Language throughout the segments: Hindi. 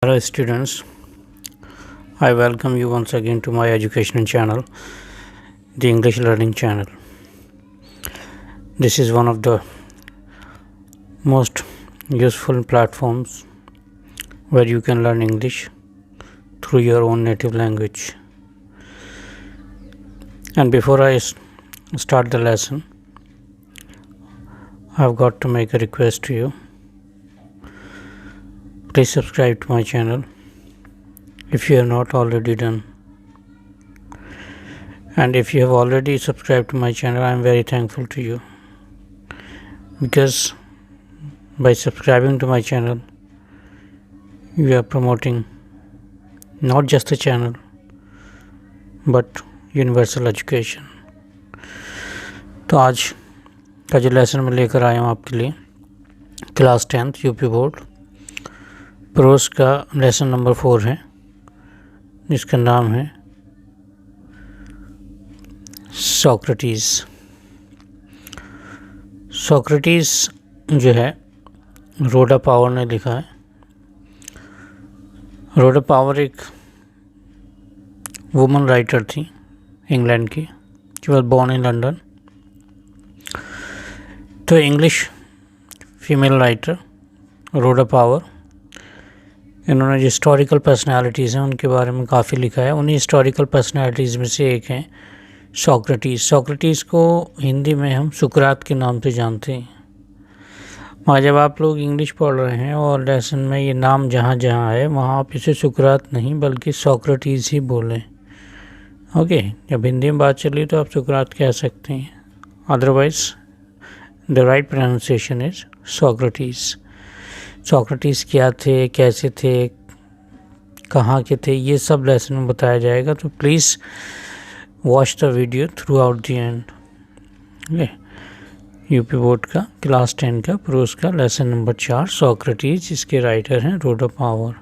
Hello students, I welcome you once again to my educational channel, the English Learning Channel. This is one of the most useful platforms where you can learn English through your own native language. And before I start the lesson, I've got to make a request to you. Please subscribe to my channel if you have not already done. And if you have already subscribed to my channel, I am very thankful to you, because by subscribing to my channel you are promoting not just the channel but universal education. तो आज का जो लेसन मैं लेकर आया हूँ आपके लिए, class 10th UP board pros का लेसन नंबर 4 है, जिसका नाम है सोक्रेटिस। सोक्रेटिस जो है रोडा पावर ने लिखा है। रोडा पावर एक वुमन राइटर थी इंग्लैंड की। She was born in London. तो English female writer Rhoda Power, इन्होंने जो हिस्टोरिकल पर्सनालिटीज़ हैं उनके बारे में काफ़ी लिखा है। उन्हीं हिस्टोरिकल पर्सनालिटीज़ में से एक है सोक्रेटिस। सोक्रेटिस को हिंदी में हम सुकरात के नाम से जानते हैं। वहाँ जब आप लोग इंग्लिश पढ़ रहे हैं और लेसन में ये नाम जहाँ जहाँ है वहाँ आप इसे सुकरात नहीं बल्कि सोक्रेटिस ही बोलें। ओके, जब हिंदी में बात चली तो आप सुकरात कह सकते हैं, otherwise the right pronunciation is Socrates. Socrates क्या थे, कैसे थे, कहाँ के थे, ये सब लेसन में बताया जाएगा। तो please watch the video through out the end. UP board का क्लास 10 का प्रोस का लेसन नंबर 4 सोक्रेटिस, जिसके राइटर हैं रोडा पावर।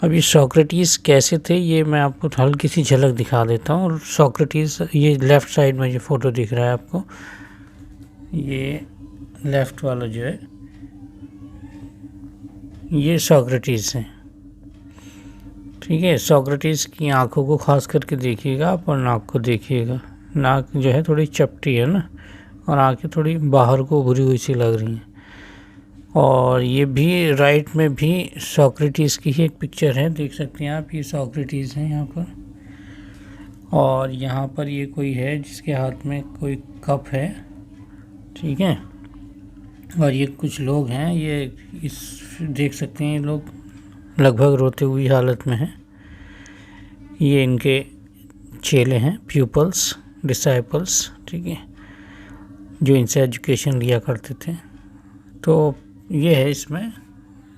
अब ये सोक्रेटिस कैसे थे ये मैं आपको हल्की सी झलक दिखा देता हूँ। और सोक्रेटिस, ये लेफ़्ट साइड में जो फ़ोटो दिख रहा है आपको, ये लेफ़्ट वाला जो है ये सोक्रेटिस है। ठीक है, सोक्रेटिस की आंखों को खास करके देखिएगा आप और नाक को देखिएगा। नाक जो है थोड़ी चपटी है ना, और आंखें थोड़ी बाहर को उभरी हुई सी लग रही हैं। और ये भी राइट में भी सोक्रेटिस की ही एक पिक्चर है, देख सकते हैं आप। ये सोक्रेटिस है यहाँ पर, और यहाँ पर ये कोई है जिसके हाथ में कोई कप है। ठीक है, और ये कुछ लोग हैं, ये इस देख सकते हैं, ये लोग लगभग रोते हुई हालत में हैं। ये इनके चेले हैं, प्यूपल्स, डिसाइपल्स। ठीक है, जो इनसे एजुकेशन लिया करते थे। तो ये है इसमें।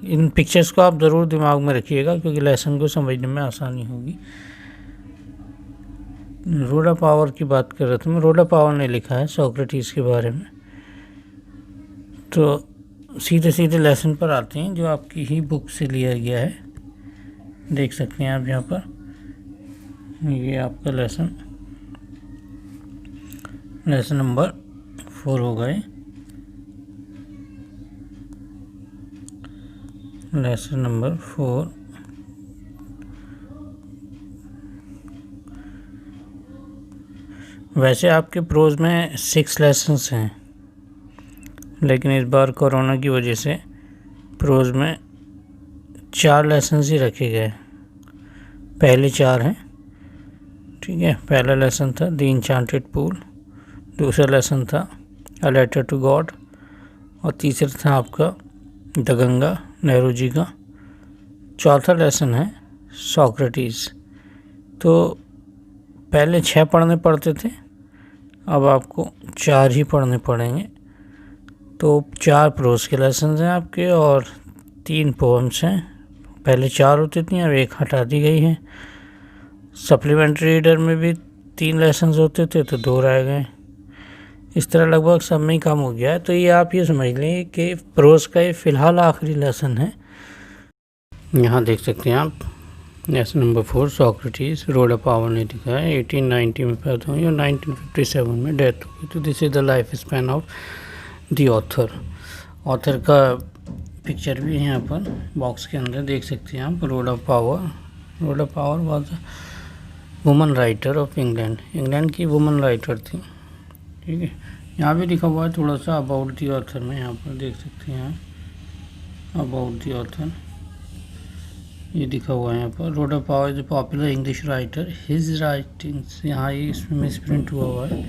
इन पिक्चर्स को आप ज़रूर दिमाग में रखिएगा क्योंकि लेसन को समझने में आसानी होगी। रोडा पावर की बात कर रहा था मैं। रोडा पावर ने लिखा है सोक्रेटिस के बारे में। तो सीधे सीधे लेसन पर आते हैं जो आपकी ही बुक से लिया गया है। देख सकते हैं आप यहाँ पर, ये आपका लेसन नंबर 4 हो गए। Lesson number 4। वैसे आपके प्रोज में 6 लेसन्स हैं, लेकिन इस बार कोरोना की वजह से प्रोज में 4 लेसन्स ही रखे गए। पहले 4 हैं। ठीक है, पहला लेसन था द इंचांटेड पूल, दूसरा लेसन था अ लेटर टू गॉड, और तीसरा था आपका द गंगा, नेहरू जी का। चौथा लेसन है सोक्रेटिस। तो पहले 6 पढ़ने पड़ते थे, अब आपको 4 ही पढ़ने पड़ेंगे। तो 4 प्रोस के लेसन हैं आपके और 3 पोएम्स हैं। पहले 4 होती थी, अब 1 हटा दी गई है। सप्लीमेंट्री रीडर में भी 3 लेसन्स होते थे तो 2 रह गए। इस तरह लगभग सब में ही कम हो गया है। तो ये आप ये समझ लें कि प्रोस का ये फ़िलहाल आखिरी लेसन है। यहाँ देख सकते हैं आप लेसन नंबर 4 सोक्रेटिस, रोडा पावर ने लिखा है। 1890 में पैदा हुई और 1957 में डेथ हुई। तो this is the life span of the author. Author का पिक्चर भी है यहाँ पर बॉक्स के अंदर, देख सकते हैं आप। Rhoda Power was woman writer of England, England की वुमन राइटर थी। ठीक है, यहाँ भी लिखा हुआ है थोड़ा सा अबाउट दी ऑथर में, यहाँ पर देख सकते हैं आप अबाउट दी ऑथर, ये लिखा हुआ है यहाँ पर। Rhoda Power is a popular English writer, his writings, यहाँ ये इसमें मिसप्रिंट हुआ है,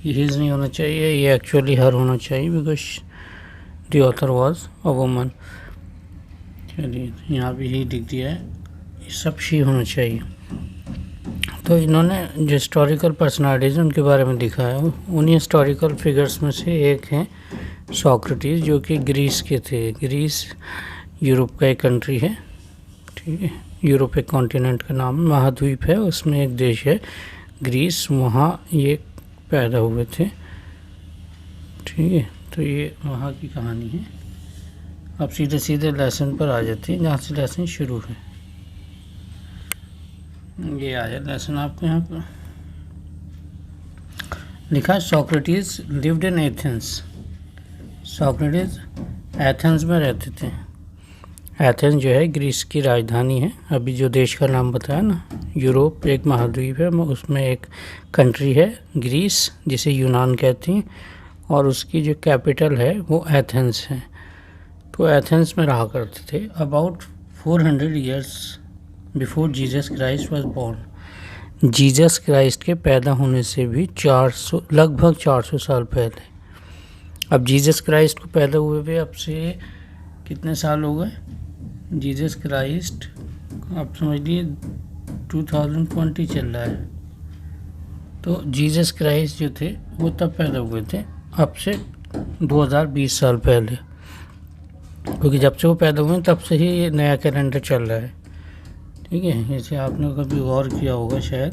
ये हिज नहीं होना चाहिए, ये एक्चुअली हर होना चाहिए, because the author was a woman. चलिए यहाँ भी ही लिख दिया है, ये सब शी होना चाहिए। तो इन्होंने जो हिस्टोरिकल पर्सनालिटीज़ उनके बारे में लिखा है, उन्हीं हिस्टोरिकल फिगर्स में से एक हैं सोक्रेटिस, जो कि ग्रीस के थे। ग्रीस यूरोप का एक कंट्री है। ठीक है, यूरोप एक कॉन्टिनेंट का नाम, महाद्वीप है, उसमें एक देश है ग्रीस, वहाँ ये पैदा हुए थे। ठीक है, तो ये वहाँ की कहानी है। अब सीधे सीधे लेसन पर आ जाते हैं, जहाँ से लेसन शुरू है। ये आ जाए लेसन आपको यहाँ पर लिखा है, Socrates lived in Athens. Socrates Athens में रहते थे। एथेंस जो है ग्रीस की राजधानी है। अभी जो देश का नाम बताया ना, यूरोप एक महाद्वीप है, उसमें एक कंट्री है ग्रीस, जिसे यूनान कहती हैं, और उसकी जो कैपिटल है वो एथेंस है। तो एथेंस में रहा करते थे। About 400 years before Jesus Christ was born. Jesus Christ के पैदा होने से भी लगभग 400 साल पहले। अब जीसस क्राइस्ट को पैदा हुए हुए अब से कितने साल हो गए? जीसस क्राइस्ट आप समझ लिए 2020 चल रहा है, तो जीसस क्राइस्ट जो थे वो तब पैदा हुए थे, अब से 2020 साल पहले, क्योंकि जब से वो पैदा हुए तब से ही ये नया कैलेंडर चल रहा है। ठीक है, जैसे आपने कभी गौर किया होगा शायद,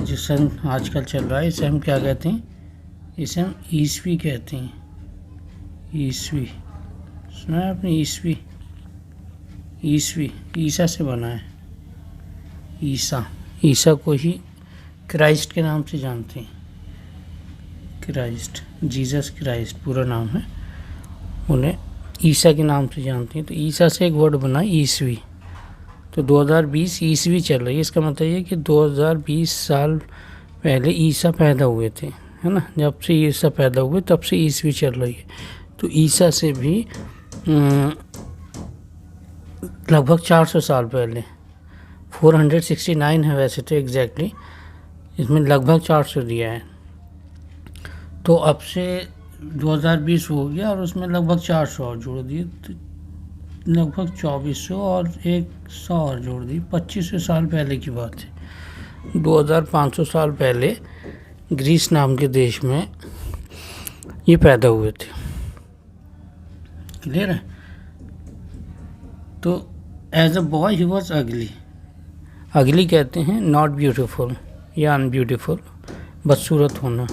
जो सन आजकल चल रहा है इसे हम क्या कहते हैं? इसे हम ईस्वी कहते हैं। ईस्वी सुना है आपने? ईस्वी ईसा से बना है। ईसा को ही क्राइस्ट के नाम से जानते हैं। क्राइस्ट, जीसस क्राइस्ट पूरा नाम है, उन्हें ईसा के नाम से जानते हैं। तो ईसा से एक वर्ड बना ईस्वी। तो 2020 ईस्वी चल रही है, इसका मतलब ये कि 2020 साल पहले ईसा पैदा हुए थे, है ना। जब से ईसा पैदा हुए तब से ईस्वी चल रही है। तो ईसा से भी लगभग 400 साल पहले, 469 है वैसे तो एग्जैक्टली, इसमें लगभग 400 दिया है। तो अब से 2020 हो गया और उसमें लगभग 400 और जोड़ दिए, तो लगभग 2400 और 100 और जोड़ दी, 2500 साल पहले की बात है। 2500 साल पहले ग्रीस नाम के देश में ये पैदा हुए थे। क्लियर है? तो as a boy he was ugly कहते हैं नॉट ब्यूटीफुल या अनब्यूटीफुल, बदसूरत होना।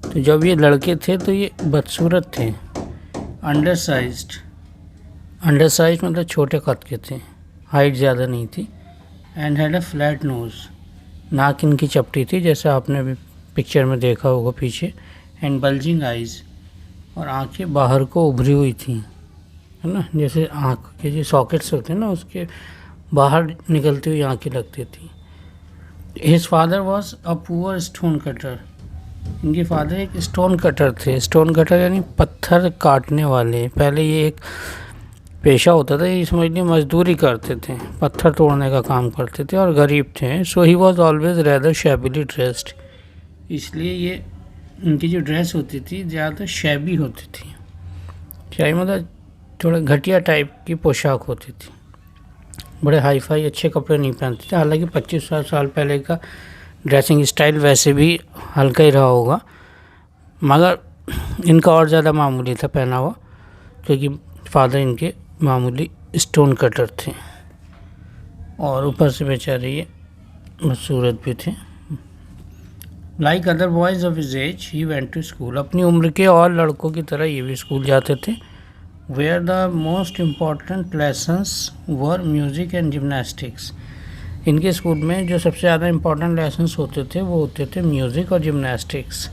तो जब ये लड़के थे तो ये बदसूरत थे। अंडरसाइज्ड मतलब छोटे कद के थे, हाइट ज़्यादा नहीं थी। And had a flat knows, नाक इनकी चपटी थी, जैसे आपने अभी पिक्चर में देखा होगा पीछे। एंड बल्जिंग आइज़, और आंखें बाहर को उभरी हुई थी, है ना, जैसे आँख के जो सॉकेट्स होते हैं ना उसके बाहर निकलती हुई आंखें लगती थी। His father was a poor stone cutter, इनके फादर एक स्टोन कटर थे। स्टोन कटर यानी पत्थर काटने वाले। पहले ये एक पेशा होता था, ये समझ लीजिए मजदूरी करते थे, पत्थर तोड़ने का काम करते थे और गरीब थे। So he was always rather shabbily dressed, इसलिए ये इनकी जो ड्रेस होती थी ज़्यादा शैबी होती थी। शैबी मतलब थोड़ा घटिया टाइप की पोशाक होती थी, बड़े हाई फाई अच्छे कपड़े नहीं पहनते थे। हालांकि 25 साल पहले का ड्रेसिंग स्टाइल वैसे भी हल्का ही रहा होगा, मगर इनका और ज़्यादा मामूली था पहना हुआ, क्योंकि फादर इनके मामूली स्टोन कटर थे और ऊपर से बेचारे ये बदसूरत भी थे। Like other boys of his age he went to school, अपनी उम्र के और लड़कों की तरह ये भी स्कूल जाते थे। Where the most important lessons were music and gymnastics, इनके स्कूल में जो सबसे ज़्यादा इम्पॉर्टेंट लेसन्स होते थे वो होते थे म्यूज़िक और जिमनास्टिक्स।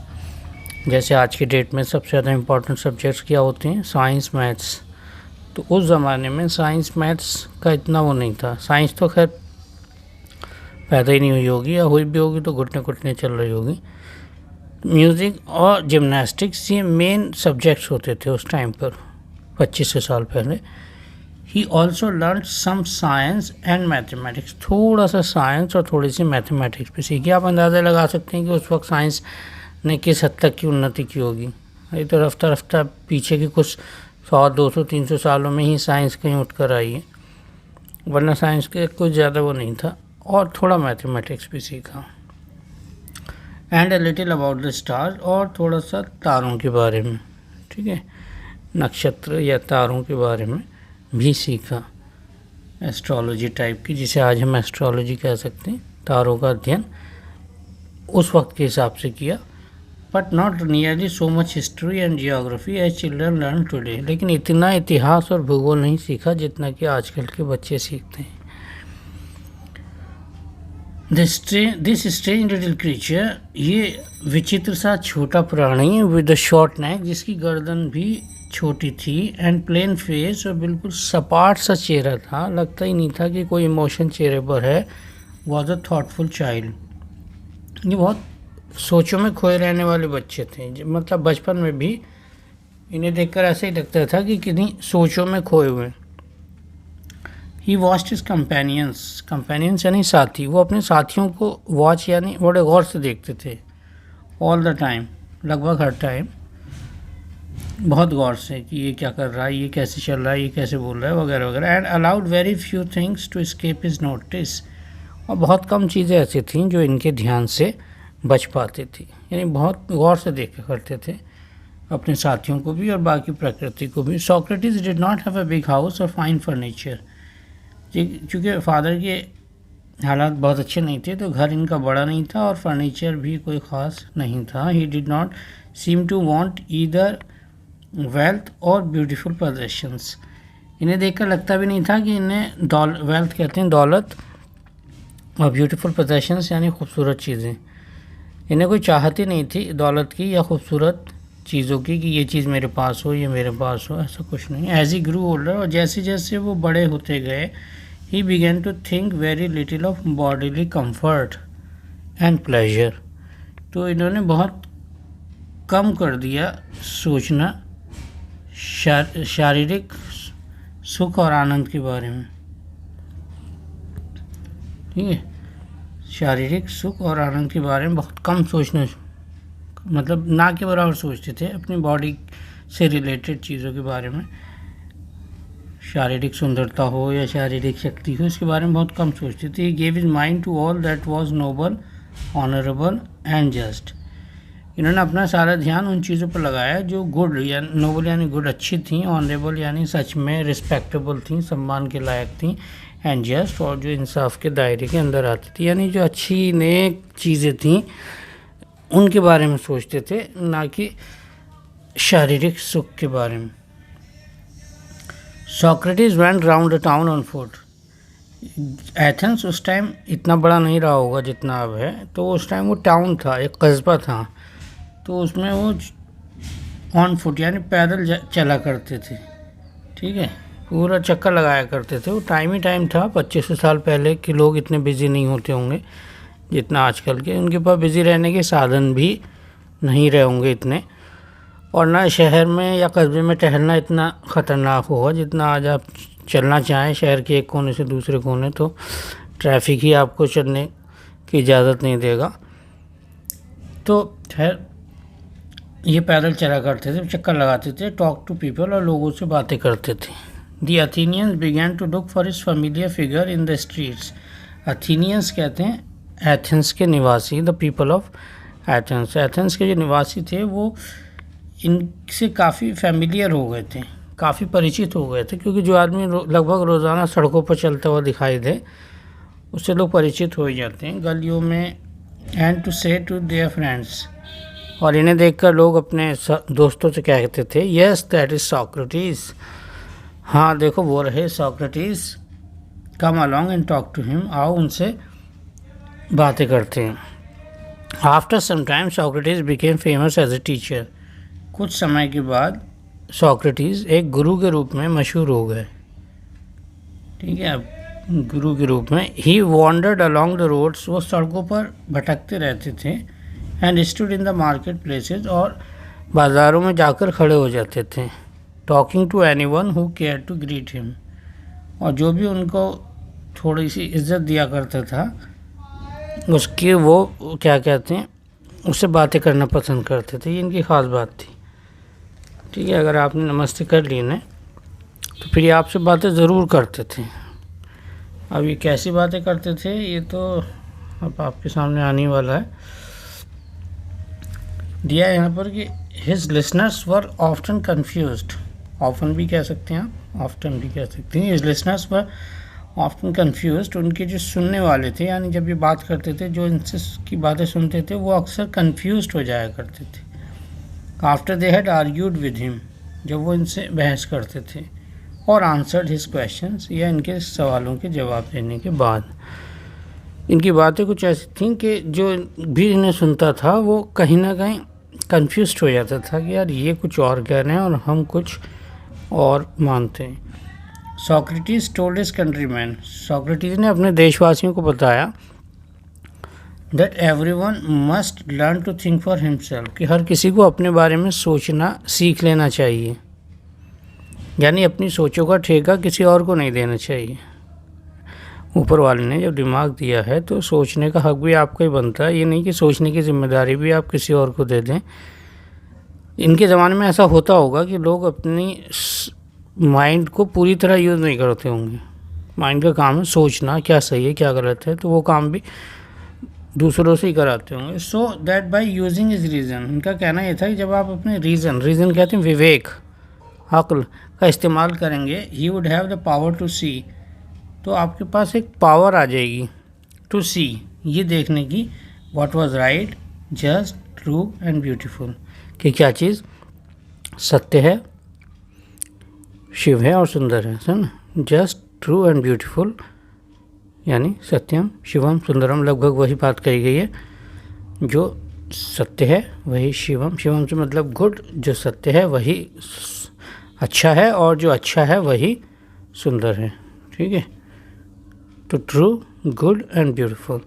जैसे आज की डेट में सबसे ज़्यादा इम्पॉर्टेंट सब्जेक्ट्स क्या होते हैं? साइंस, मैथ्स, तो उस ज़माने में साइंस मैथ्स का इतना वो नहीं था। साइंस तो खैर पैदा ही नहीं हुई होगी, या हुई भी होगी तो घुटने घुटने चल रही होगी। म्यूज़िक और जिमनास्टिक्स ये मेन सब्जेक्ट्स होते थे उस टाइम पर, 25 साल पहले। He also learn some science and mathematics, थोड़ा सा साइंस और थोड़ी सी मैथमेटिक्स भी सीखी। आप अंदाज़ा लगा सकते हैं कि उस वक्त साइंस ने किस हद तक की उन्नति की होगी। ये तो रफ्ता रफ्ता पीछे के कुछ 100, 200, 300 सालों में ही साइंस कहीं उठ कर आई है, वरना साइंस के कुछ ज़्यादा वो नहीं था। और थोड़ा मैथमेटिक्स भी सीखा। And a little about the stars, और थोड़ा सा तारों के बारे में, ठीक है, नक्षत्र या तारों के बारे में भी सीखा। एस्ट्रोलॉजी टाइप की, जिसे आज हम एस्ट्रोलॉजी कह सकते हैं, तारों का अध्ययन उस वक्त के हिसाब से किया। But not nearly so much history and geography as children learn today, लेकिन इतना इतिहास और भूगोल नहीं सीखा जितना कि आजकल के बच्चे सीखते हैं। दिस स्ट्रेंज लिटिल क्रीचर, ये विचित्र सा छोटा प्राणी विद अ शॉर्ट नेक, जिसकी गर्दन भी छोटी थी, एंड प्लेन फेस, और बिल्कुल सपाट सा चेहरा था, लगता ही नहीं था कि कोई इमोशन चेहरे पर है। वॉज अ थॉटफुल चाइल्ड, ये बहुत सोचों में खोए रहने वाले बच्चे थे। मतलब बचपन में भी इन्हें देखकर ऐसे ही लगता था कि किन्हीं सोचों में खोए हुए। ही वॉच्ड हिज कंपेनियंस यानी साथी, वो अपने साथियों को वॉच यानी बड़े गौर से देखते थे। ऑल द टाइम, लगभग हर टाइम, बहुत गौर से कि ये क्या कर रहा है, ये कैसे चल रहा है, ये कैसे बोल रहा है, वगैरह वगैरह। And allowed very few things to escape his notice, और बहुत कम चीज़ें ऐसी थीं जो इनके ध्यान से बच पाती थी। यानी बहुत गौर से देखा करते थे अपने साथियों को भी और बाकी प्रकृति को भी। Socrates did not have a big house और फाइन फर्नीचर, क्योंकि फादर के हालात बहुत अच्छे नहीं थे तो घर इनका बड़ा नहीं था और फर्नीचर भी कोई ख़ास नहीं था। He did not seem to want either wealth or beautiful possessions, इन्हें देखकर लगता भी नहीं था कि इन्हें वेल्थ कहते हैं दौलत, और ब्यूटीफुल पोजेशंस यानी खूबसूरत चीज़ें। इन्हें कोई चाहत ही नहीं थी दौलत की या खूबसूरत चीज़ों की कि ये चीज़ मेरे पास हो, ये मेरे पास हो, ऐसा कुछ नहीं। एज ही ग्रू ओल्डर, और जैसे जैसे वो बड़े होते गए, he began to think very little of bodily comfort and pleasure, तो इन्होंने बहुत कम कर दिया सोचना शारीरिक सुख और आनंद के बारे में। ठीक है, शारीरिक सुख और आनंद के बारे में बहुत कम सोचना, मतलब ना के बराबर सोचते थे अपनी बॉडी से रिलेटेड चीज़ों के बारे में। शारीरिक सुंदरता हो या शारीरिक शक्ति हो, इसके बारे में बहुत कम सोचते थे। He gave his mind to all that was noble, honourable and just, इन्होंने अपना सारा ध्यान उन चीज़ों पर लगाया जो गुड या नोबल यानी गुड अच्छी थी, ऑनरेबल यानी सच में रिस्पेक्टेबल थी, सम्मान के लायक थी, एंड जस्ट और जो इंसाफ के दायरे के अंदर आती थी, यानी जो अच्छी नेक चीज़ें थीं उनके बारे में सोचते थे, ना कि शारीरिक सुख के बारे में। Socrates went round the town on foot, Athens उस टाइम इतना बड़ा नहीं रहा होगा जितना अब है, तो उस टाइम वो टाउन था, एक कस्बा था, तो उसमें वो ऑन फुट यानी पैदल चला करते थे। ठीक है, पूरा चक्कर लगाया करते थे। वो टाइम ही टाइम था 2500 साल पहले कि लोग इतने बिजी नहीं होते होंगे जितना आजकल के, उनके पास बिजी रहने के साधन भी नहीं रहे होंगे इतने, और ना शहर में या कस्बे में टहलना इतना ख़तरनाक होगा जितना आज आप चलना चाहें शहर के एक कोने से दूसरे कोने, तो ट्रैफिक ही आपको चलने की इजाज़त नहीं देगा। तो खैर ये पैदल चला करते थे, चक्कर लगाते थे, टॉक टू पीपल, और लोगों से बातें करते थे। The Athenians began to look for his familiar figure in the streets, Athenians कहते हैं एथेंस के निवासी, the people of Athens, Athens के जो निवासी थे वो इनसे काफ़ी फेमिलियर हो गए थे, काफ़ी परिचित हो गए थे, क्योंकि जो आदमी लगभग रोज़ाना सड़कों पर चलता हुआ दिखाई दे उससे लोग परिचित हो ही जाते हैं गलियों में। एंड टू से टू देयर फ्रेंड्स, और इन्हें देखकर लोग अपने दोस्तों से कहते थे, यस दैट इज़ सोक्रेटिस, हाँ देखो वो रहे Socrates, come along and talk to him, आओ उनसे बातें करते हैं। After some time Socrates became famous as a teacher, कुछ समय के बाद सोक्रेटिस एक गुरु के रूप में मशहूर हो गए। ठीक है, अब गुरु के रूप में। He wandered along the roads, वो सड़कों पर भटकते रहते थे। And stood in the market places, और बाज़ारों में जाकर खड़े हो जाते थे। Talking to anyone who care to greet him, और जो भी उनको थोड़ी सी इज्जत दिया करता था उसकी वो क्या कहते हैं, उससे बातें करना पसंद करते थे। ये इनकी ख़ास बात थी। ठीक है, अगर आपने नमस्ते कर ली ना तो फिर ये आपसे बातें ज़रूर करते थे। अब ये कैसी बातें करते थे ये तो अब आपके सामने आने वाला है। दिया है यहाँ पर कि हिज लिसनर्स वर ऑफ्टन कन्फ्यूज्ड, ऑफन भी कह सकते हैं आप, ऑफ्टन भी कह सकते हैं। हिज लिसनर्स वर ऑफ्टन कन्फ्यूज्ड, उनके जो सुनने वाले थे, यानी जब ये बात करते थे, जो इनसे की बातें सुनते थे, वो अक्सर कन्फ्यूज्ड हो जाया करते थे। After they had argued with him, जब वो इनसे बहस करते थे, और आंसर्ड हिज क्वेश्चंस, या इनके सवालों के जवाब देने के बाद। इनकी बातें कुछ ऐसी थीं कि जो भी इन्हें सुनता था वो कहीं ना कहीं कन्फ्यूज्ड हो जाता था कि यार ये कुछ और कह रहे हैं और हम कुछ और मानते हैं। Socrates told his countryman, Socrates ने अपने देशवासियों को बताया that everyone must learn to think for himself, कि हर किसी को अपने बारे में सोचना सीख लेना चाहिए, यानी अपनी सोचों का ठेका किसी और को नहीं देना चाहिए। ऊपर वाले ने जब दिमाग दिया है तो सोचने का हक भी आपका ही बनता है, ये नहीं कि सोचने की जिम्मेदारी भी आप किसी और को दे दें। इनके ज़माने में ऐसा होता होगा कि लोग अपनी माइंड को पूरी तरह यूज़ नहीं करते होंगे। माइंड का काम है सोचना, क्या सही है क्या गलत है, तो वो काम भी दूसरों से ही कराते होंगे। So that by using his reason, उनका कहना ये था कि जब आप अपने रीज़न कहते हैं विवेक, अक्ल का इस्तेमाल करेंगे, he would have the power to see, तो आपके पास एक पावर आ जाएगी टू सी, ये देखने की, what was right, just, true and beautiful, कि क्या चीज़ सत्य है, शिव है और सुंदर है, सुन, जस्ट, ट्रू एंड ब्यूटीफुल, यानी सत्यम शिवम सुंदरम, लगभग वही बात कही गई है। जो सत्य है वही शिवम, शिवम से मतलब गुड, जो सत्य है वही अच्छा है, और जो अच्छा है वही सुंदर है। ठीक है, तो ट्रू, गुड एंड ब्यूटीफुल।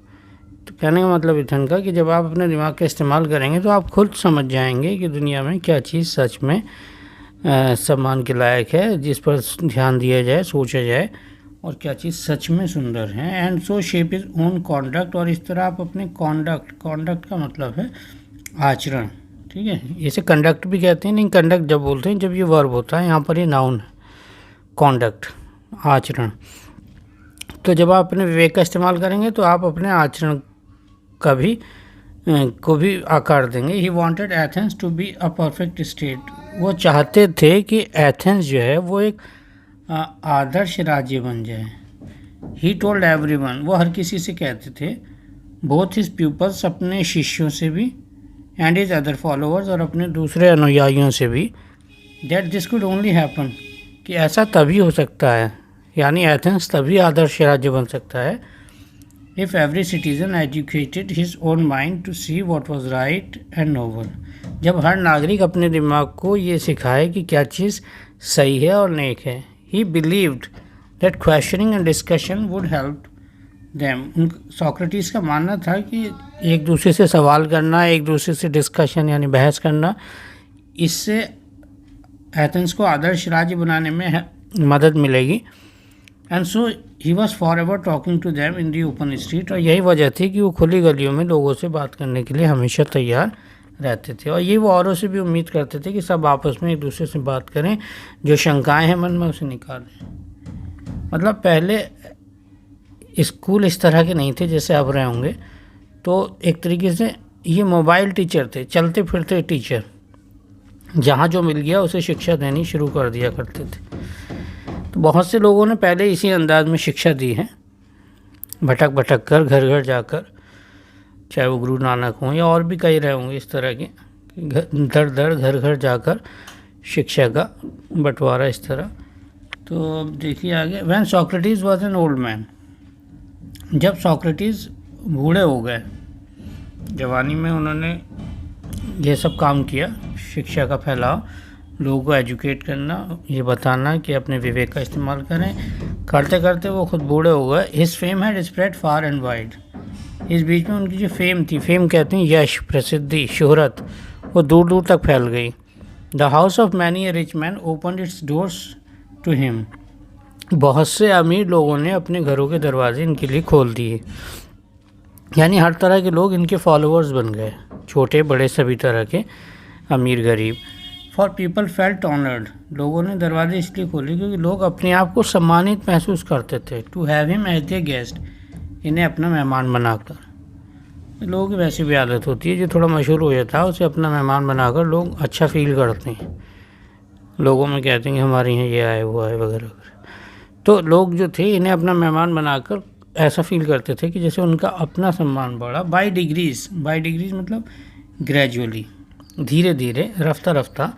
तो कहने का मतलब इथन का कि जब आप अपने दिमाग का इस्तेमाल करेंगे तो आप खुद समझ जाएंगे कि दुनिया में क्या चीज़ सच में सम्मान के लायक है, जिस पर ध्यान दिया जाए, सोचा जाए, और क्या चीज़ सच में सुंदर है। And so shape is own conduct, और इस तरह आप अपने कॉन्डक्ट का मतलब है आचरण। ठीक है, इसे कंडक्ट भी कहते हैं, नहीं कंडक्ट जब बोलते हैं जब ये वर्ब होता है, यहाँ पर ये नाउन है, कॉन्डक्ट आचरण। तो जब आप अपने विवेक का इस्तेमाल करेंगे तो आप अपने आचरण का भी को भी आकार देंगे। He wanted Athens to be a perfect state, वो चाहते थे कि एथेंस जो है वो एक आदर्श राज्य बन जाए। ही टोल्ड एवरीवन, वो हर किसी से कहते थे, बोथ हिज प्यूपल्स, अपने शिष्यों से भी, एंड हिज अदर फॉलोअर्स, और अपने दूसरे अनुयायियों से भी, that this could only happen, कि ऐसा तभी हो सकता है, यानी एथेंस तभी आदर्श राज्य बन सकता है, if every citizen educated his own mind to see what was right and noble, जब हर नागरिक अपने दिमाग को ये सिखाए कि क्या चीज़ सही है और नेक है। ही believed that questioning and discussion would help them, Socrates का मानना था कि एक दूसरे से सवाल करना, एक दूसरे से डिस्कशन यानी बहस करना, इससे एथेंस को आदर्श राज्य बनाने में मदद मिलेगी। And so he was forever talking to them in the open street, और यही वजह थी कि वो खुली गलियों में लोगों से बात करने के लिए हमेशा तैयार रहते थे। और ये वो औरों से भी उम्मीद करते थे कि सब आपस में एक दूसरे से बात करें, जो शंकाएं हैं मन में उसे निकालें। मतलब पहले स्कूल इस तरह के नहीं थे जैसे अब रहे होंगे, तो एक तरीके से ये मोबाइल टीचर थे, चलते फिरते टीचर, जहाँ जो मिल गया उसे शिक्षा देनी शुरू कर दिया करते थे। तो बहुत से लोगों ने पहले इसी अंदाज में शिक्षा दी है, भटक भटक कर, घर घर जाकर, चाहे वो गुरु नानक हों या और भी कई रहे होंगे इस तरह के, दर दर घर घर जाकर शिक्षा का बंटवारा इस तरह। तो अब देखिए आगे, when Socrates was an old man, जब सोक्रेटिस बूढ़े हो गए, जवानी में उन्होंने ये सब काम किया, शिक्षा का फैलाव, लोगों को एजुकेट करना, ये बताना कि अपने विवेक का इस्तेमाल करें। करते करते वो खुद बूढ़े हो गए। His fame had spread far and wide. इस बीच में उनकी जो फेम थी, फेम कहते हैं यश, प्रसिद्धि, शोहरत, वो दूर दूर तक फैल गई। The house of many a rich man open its doors to him. बहुत से अमीर लोगों ने अपने घरों के दरवाजे इनके लिए खोल दिए, यानी हर तरह के लोग इनके फॉलोअर्स बन गए, छोटे बड़े सभी तरह के, अमीर गरीब। For people felt honoured. लोगों ने दरवाजे इसलिए खोले क्योंकि लोग अपने आप को सम्मानित महसूस करते थे। To have him as a guest. इन्हें अपना मेहमान बनाकर। लोगों की वैसी भी आदत होती है, जो थोड़ा मशहूर हो जाता है उसे अपना मेहमान बनाकर लोग अच्छा फील करते हैं। लोगों में कहते हैं कि हमारे यहाँ ये आए वो आए वगैरह वगैरह। तो लोग जो थे इन्हें अपना मेहमान बनाकर ऐसा फील करते थे कि जैसे उनका अपना सम्मान बढ़ा। बाय डिग्रीज मतलब ग्रेजुअली, धीरे धीरे, रफ्ता रफ्ता।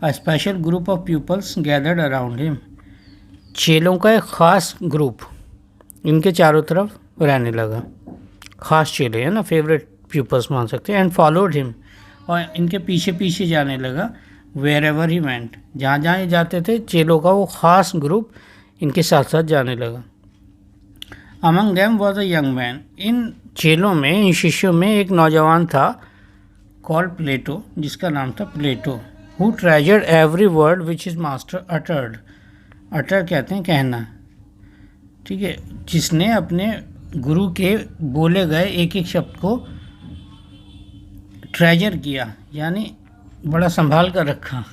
A special group of peoples gathered around him. चेलों का एक ख़ास ग्रुप इनके चारों तरफ रहने लगा। ख़ास चेले है ना, फेवरेट पीपल्स मान सकते हैं। And followed him. और इनके पीछे पीछे जाने लगा। Wherever he went. जहाँ जहाँ ये जाते थे चेलों का वो ख़ास ग्रुप इनके साथ साथ जाने लगा। Among them was a young man. इन चेलों में, इन शिष्यों में एक नौजवान था, कॉल्ड प्लेटो, जिसका नाम था Plato. Who treasured every word which is master uttered. Utter कहते हैं कहना, ठीक है, जिसने अपने गुरु के बोले गए एक एक शब्द को ट्रेजर किया, यानी बड़ा संभाल कर रखा,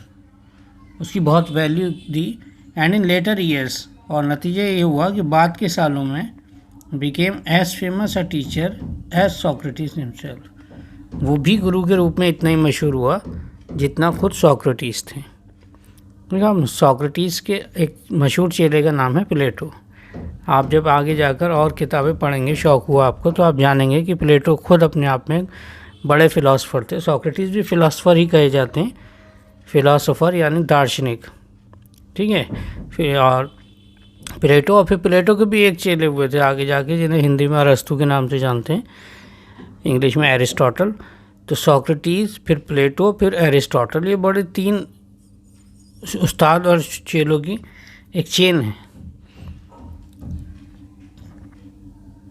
उसकी बहुत वैल्यू दी। And in later years. और नतीजा ये हुआ कि बाद के सालों में became as famous a teacher as Socrates himself. वो भी गुरु के रूप में इतना ही मशहूर हुआ जितना खुद सोक्रेटिस थे। सोक्रेटिस के एक मशहूर चेले का नाम है प्लेटो। आप जब आगे जाकर और किताबें पढ़ेंगे, शौक़ हुआ आपको, तो आप जानेंगे कि प्लेटो खुद अपने आप में बड़े फ़िलासफ़र थे। सोक्रेटिस भी फ़िलासफ़र ही कहे जाते हैं, फ़िलासफ़र यानी दार्शनिक, ठीक है। फिर और प्लेटो, और फिर प्लेटो के भी एक चेले हुए थे आगे जाके, जिन्हें हिंदी में अरस्तु के नाम से जानते हैं, इंग्लिश में एरिस्टोटल। तो सोक्रेटिस, फिर प्लेटो, फिर एरिस्टोटल, ये बड़े तीन उस्ताद और चेलों की एक चेन है।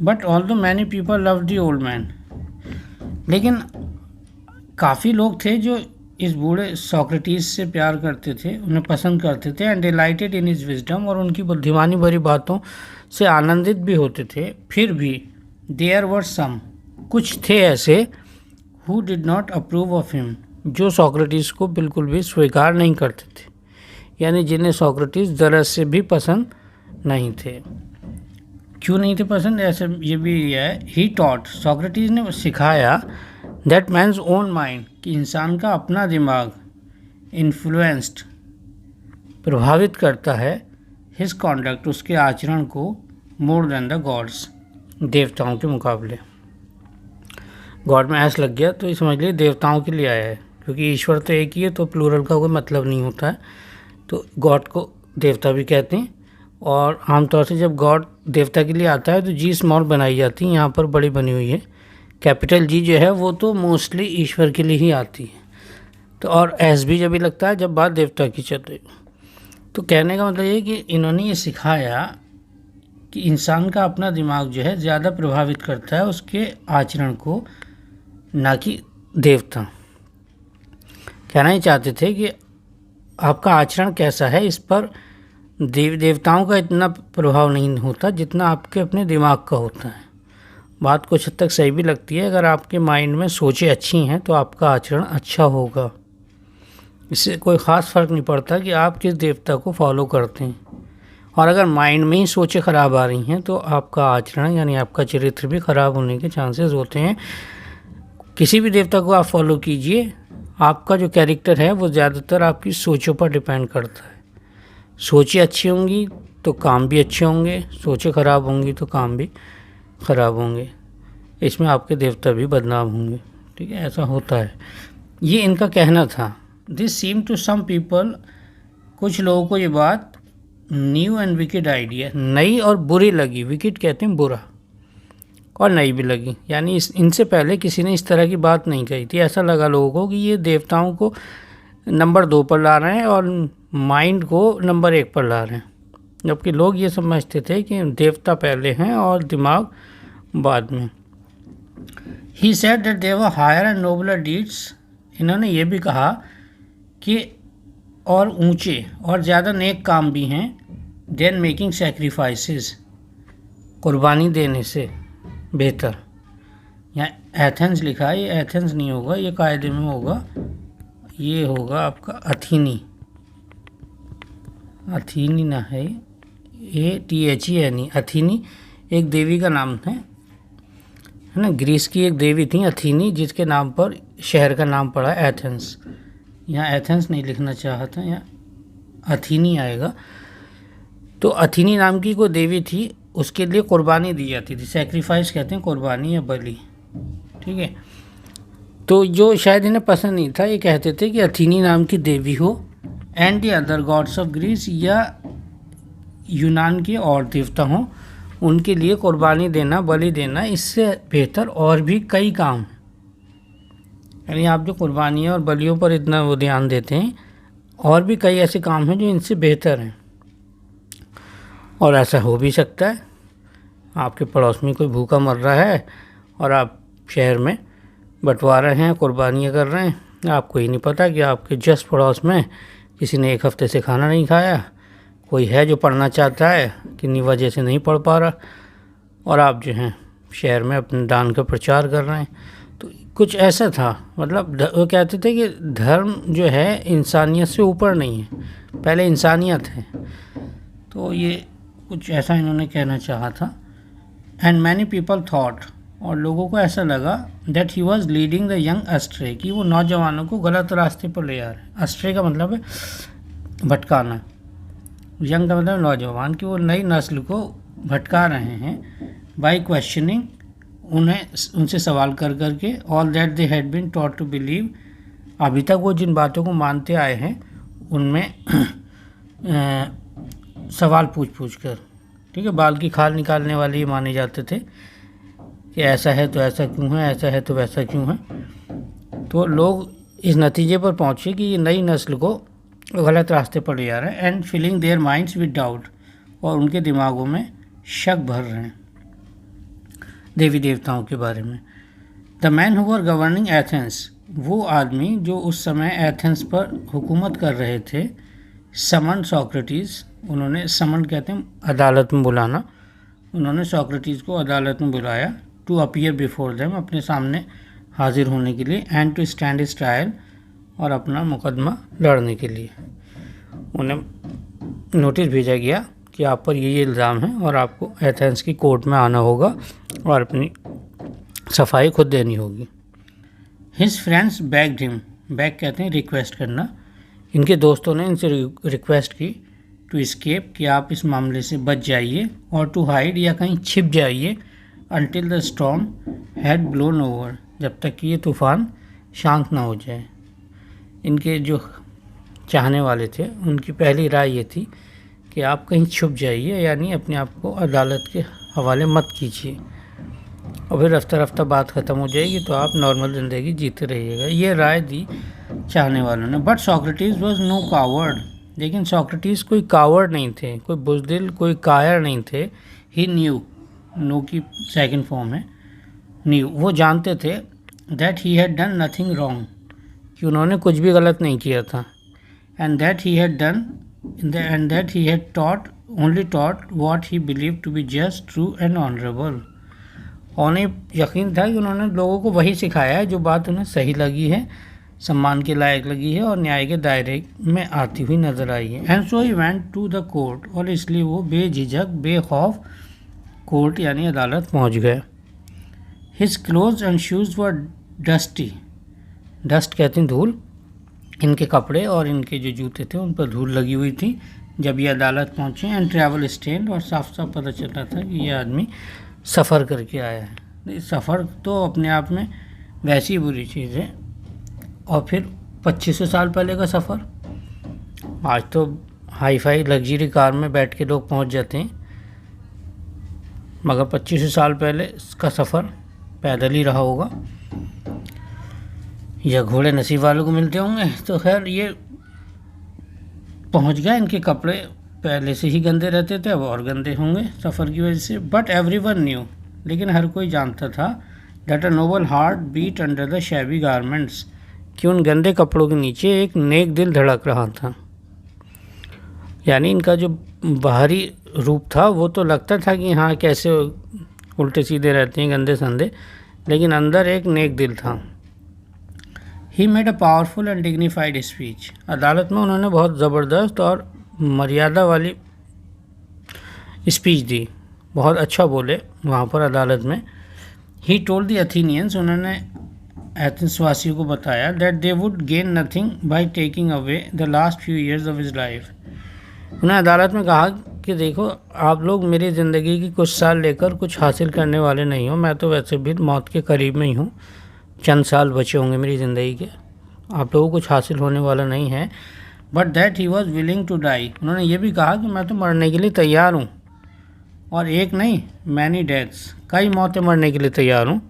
But although many people love the old man. लेकिन काफ़ी लोग थे जो इस बूढ़े सोक्रेटिस से प्यार करते थे, उन्हें पसंद करते थे। And dilated in his wisdom. और उनकी बुद्धिमानी भरी बातों से आनंदित भी होते थे। फिर भी देयर वर सम, कुछ थे ऐसे, who did not approve of him, जो सोक्रेटिस को बिल्कुल भी स्वीकार नहीं करते थे, यानी जिन्हें सोक्रेटिस ज़रा से भी पसंद नहीं थे। क्यों नहीं थे पसंद, ऐसे ये भी है। ही टॉट, सोक्रेटिस ने सिखाया, दैट मैंस ओन माइंड, कि इंसान का अपना दिमाग इन्फ्लुएंस्ड, प्रभावित करता है, हिज कॉन्डक्ट, उसके आचरण को, मोर देन द गॉड्स, देवताओं के मुकाबले। गॉड में ऐसा लग गया तो ये समझ लिए देवताओं के लिए आया है, क्योंकि ईश्वर तो एक ही है, तो प्लूरल का कोई मतलब नहीं होता है। तो गॉड को देवता भी कहते हैं। और आमतौर से जब गॉड देवता के लिए आता है तो जी स्मॉल बनाई जाती है, यहाँ पर बड़ी बनी हुई है। कैपिटल जी जो है वो तो मोस्टली ईश्वर के लिए ही आती है। तो और एस भी जब भी लगता है जब बात देवता की चल रही। तो कहने का मतलब ये कि इन्होंने ये सिखाया कि इंसान का अपना दिमाग जो है ज़्यादा प्रभावित करता है उसके आचरण को, ना कि देवता। कहना ही चाहते थे कि आपका आचरण कैसा है इस पर देवताओं का इतना प्रभाव नहीं होता जितना आपके अपने दिमाग का होता है। बात कुछ हद तक सही भी लगती है। अगर आपके माइंड में सोचें अच्छी हैं तो आपका आचरण अच्छा होगा। इससे कोई ख़ास फ़र्क नहीं पड़ता कि आप किस देवता को फॉलो करते हैं। और अगर माइंड में ही सोचें ख़राब आ रही हैं तो आपका आचरण यानी आपका चरित्र भी ख़राब होने के चांसेस होते हैं। किसी भी देवता को आप फॉलो कीजिए, आपका जो कैरेक्टर है वो ज़्यादातर आपकी सोचों पर डिपेंड करता है। सोचें अच्छी होंगी तो काम भी अच्छे होंगे, सोचें ख़राब होंगी तो काम भी ख़राब होंगे, इसमें आपके देवता भी बदनाम होंगे। ठीक है, ऐसा होता है। ये इनका कहना था। This seem to some people, कुछ लोगों को ये बात न्यू एंड विकेड आइडिया, नई और बुरी लगी। विकेड कहते हैं बुरा, और नई भी लगी, यानी इनसे पहले किसी ने इस तरह की बात नहीं कही थी। ऐसा लगा लोगों को कि ये देवताओं को नंबर 2 पर ला रहे हैं और माइंड को नंबर 1 पर ला रहे हैं, जबकि लोग ये समझते थे कि देवता पहले हैं और दिमाग बाद में। He said that there were higher and nobler deeds, इन्होंने ये भी कहा कि और ऊंचे और ज़्यादा नेक काम भी हैं देन मेकिंग सेक्रीफाइसेस, कुर्बानी देने से बेहतर। यहाँ एथेंस लिखा है, ये एथेंस नहीं होगा, ये कायदे में होगा, ये होगा आपका अथीनी। अथीनी ना है, ATHENE, अथीनी एक देवी का नाम है ना, ग्रीस की एक देवी थी अथीनी, जिसके नाम पर शहर का नाम पड़ा एथेंस। यहाँ एथेंस नहीं लिखना चाहा था, यहाँ अथीनी आएगा। तो अथीनी नाम की कोई देवी थी, उसके लिए कुर्बानी दी जाती थी, सेक्रीफाइस कहते हैं कुर्बानी या बलि, ठीक है। तो जो शायद इन्हें पसंद नहीं था, ये कहते थे कि अथीनी नाम की देवी हो and the other gods of Greece, या यूनान के और देवता हों, उनके लिए कुर्बानी देना, बलि देना, इससे बेहतर और भी कई काम हैं। यानी आप जो कुर्बानियाँ और बलियों पर इतना वो ध्यान देते हैं, और भी कई ऐसे काम हैं जो इनसे बेहतर हैं। और ऐसा हो भी सकता है, आपके पड़ोस में कोई भूखा मर रहा है और आप शहर में बंटवारे हैं, कुर्बानियाँ कर रहे हैं, आपको ही नहीं पता कि आपके जस्ट पड़ोस में किसी ने 1 हफ्ते से खाना नहीं खाया, कोई है जो पढ़ना चाहता है, किन्हीं वजह से नहीं पढ़ पा रहा, और आप जो हैं शहर में अपने दान का प्रचार कर रहे हैं। तो कुछ ऐसा था, मतलब वो कहते थे कि धर्म जो है इंसानियत से ऊपर नहीं है, पहले इंसानियत है। तो ये कुछ ऐसा इन्होंने कहना चाहा था। एंड मैनी पीपल थॉट, और लोगों को ऐसा लगा that he was leading the young astray, कि वो नौजवानों को गलत रास्ते पर ले आ रहे हैं। अस्ट्रे का मतलब है भटकाना, यंग का मतलब नौजवान, कि वो नई नस्ल को भटका रहे हैं बाय क्वेश्चनिंग, उन्हें उनसे सवाल कर करके, all that they had been taught to believe, अभी तक वो जिन बातों को मानते आए हैं उनमें सवाल पूछ पूछ कर, ठीक है, बाल की खाल निकालने वाले ही माने जाते थे कि ऐसा है तो ऐसा क्यों है, ऐसा है तो वैसा क्यों है। तो लोग इस नतीजे पर पहुँचे कि ये नई नस्ल को गलत रास्ते पर ले जा रहे हैं, and filling their minds with doubt, और उनके दिमागों में शक भर रहे हैं देवी देवताओं के बारे में। The man who were governing Athens, वो आदमी जो उस समय एथेंस पर हुकूमत कर रहे थे, समन सॉक्रेटिस, उन्होंने, समन कहते हैं अदालत में बुलाना, उन्होंने सॉक्रेटिस को अदालत में बुलाया, टू अपीयर बिफोर देम, अपने सामने हाजिर होने के लिए, and to stand his trial, और अपना मुकदमा लड़ने के लिए। उन्हें नोटिस भेजा गया कि आप पर ये इल्ज़ाम है और आपको एथेंस की कोर्ट में आना होगा और अपनी सफाई खुद देनी होगी। His friends begged him, beg कहते हैं रिक्वेस्ट करना, इनके दोस्तों ने इनसे रिक्वेस्ट की टू एस्केप, कि आप इस मामले से बच जाइए, और टू हाइड, या कहीं छिप जाइए, until the storm had blown over, जब तक कि ये तूफ़ान शांत ना हो जाए। इनके जो चाहने वाले थे उनकी पहली राय ये थी कि आप कहीं छुप जाइए, यानी अपने आप को अदालत के हवाले मत कीजिए, और फिर रफ्ता रफ्ता बात ख़त्म हो जाएगी तो आप नॉर्मल ज़िंदगी जीते रहिएगा। ये राय दी चाहने वालों ने। But Socrates was no coward, लेकिन सॉक्रेटिस कोई कावर्ड नहीं थे, कोई बुज़दिल, कोई कायर नहीं थे। ही न्यू, नो की सेकंड फॉर्म है न्यू, वो जानते थे that he had done nothing wrong, कि उन्होंने कुछ भी गलत नहीं किया था, and that he had done and that he had taught only taught what he believe to be just, true and honourable. उन्हें यकीन था कि उन्होंने लोगों को वही सिखाया है जो बात उन्हें सही लगी है, सम्मान के लायक लगी है और न्याय के दायरे में आती हुई नजर आई है। And so he went to the court, और इसलिए वो बेझिझक बेखौफ कोर्ट यानी अदालत पहुंच गए। His clothes and shoes were dusty, dust कहते हैं धूल, इनके कपड़े और इनके जो जूते थे उन पर धूल लगी हुई थी जब ये अदालत पहुंचे। एंड ट्रैवल स्टेन्ड, और साफ साफ पता चल रहा था कि ये आदमी सफ़र करके आया है। सफ़र तो अपने आप में वैसी बुरी चीज़ है, और फिर 2500 साल पहले का सफ़र, आज तो हाई फाई लग्जरी कार में बैठ के लोग पहुंच जाते हैं, मगर 2500 साल पहले का सफ़र पैदल ही रहा होगा। या घोड़े नसीब वालों को मिलते होंगे। तो खैर ये पहुंच गया, इनके कपड़े पहले से ही गंदे रहते थे, अब और गंदे होंगे सफ़र की वजह से। बट एवरीवन न्यू, लेकिन हर कोई जानता था that a noble heart beat under the shabby garments, कि उन गंदे कपड़ों के नीचे एक नेक दिल धड़क रहा था। यानी इनका जो बाहरी रूप था वो तो लगता था कि हाँ कैसे उल्टे सीधे रहते हैं, गंदे संदे, लेकिन अंदर एक नेक दिल था। He made a powerful and dignified speech, अदालत में उन्होंने बहुत ज़बरदस्त और मर्यादा वाली स्पीच दी, बहुत अच्छा बोले वहाँ पर अदालत में। ही टोल्ड द एथेनियंस, उन्होंने एथेंस वासियों को बताया that they would gain nothing by taking away the last few years of his life. उन्होंने अदालत में कहा कि देखो आप लोग मेरी ज़िंदगी की कुछ साल लेकर कुछ हासिल करने वाले नहीं हो, मैं तो वैसे भी मौत के करीब में ही हूँ, चंद साल बचे होंगे मेरी ज़िंदगी के, आप लोगों को कुछ हासिल होने वाला नहीं है। But that he was willing to die, उन्होंने ये भी कहा कि मैं तो मरने के लिए तैयार हूँ, और एक नहीं मैनी डेथ्स, कई मौतें मरने के लिए तैयार हूँ,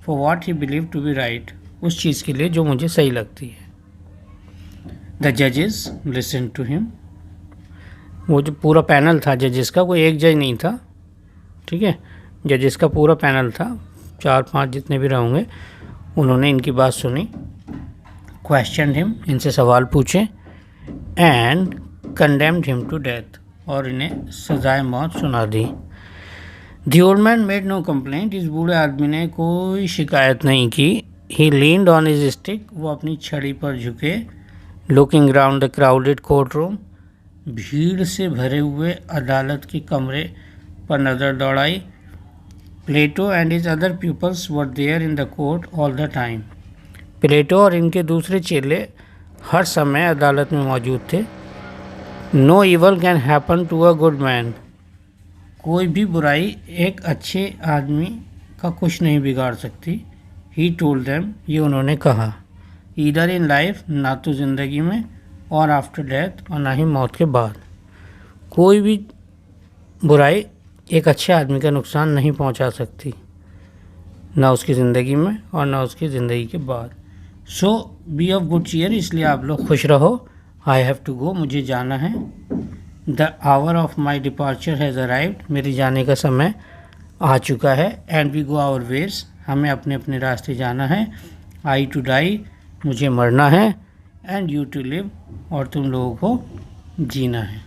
for what he believe to be right, उस चीज़ के लिए जो मुझे सही लगती है। द जजेस लिसन टू हिम, वो जो पूरा पैनल था जजेस का, कोई एक जज नहीं था, ठीक है, जजेस का पूरा पैनल था, 4-5 जितने भी रहेंगे, उन्होंने इनकी बात सुनी। क्वेश्चन हिम, इनसे सवाल पूछे, and condemned him to death, और इन्हें सजाए मौत सुना दी। The old man made no complaint, इस बूढ़े आदमी ने कोई शिकायत नहीं की। He leaned on his stick, वो अपनी छड़ी पर झुके। Looking round the crowded court room, भीड़ से भरे हुए अदालत के कमरे पर नज़र दौड़ाई। Plato and his other peoples were there in the court all the time, Plato और इनके दूसरे चेले हर समय अदालत में मौजूद थे। No evil can happen to a good man, कोई भी बुराई एक अच्छे आदमी का कुछ नहीं बिगाड़ सकती। ही टोल्ड देम, ये उन्होंने कहा, ईदर इन लाइफ, ना तो ज़िंदगी में, और आफ्टर डेथ, और ना ही मौत के बाद, कोई भी बुराई एक अच्छे आदमी का नुकसान नहीं पहुंचा सकती, ना उसकी ज़िंदगी में और ना उसकी ज़िंदगी के बाद। सो बी ऑफ गुड चीयर, इसलिए आप लोग खुश रहो। आई हैव टू गो, मुझे जाना है। The hour of my departure has arrived, मेरे जाने का समय आ चुका है। And we go our ways, हमें अपने अपने रास्ते जाना है। आई टू डाई, मुझे मरना है। एंड यू टू लिव, और तुम लोगों को जीना है।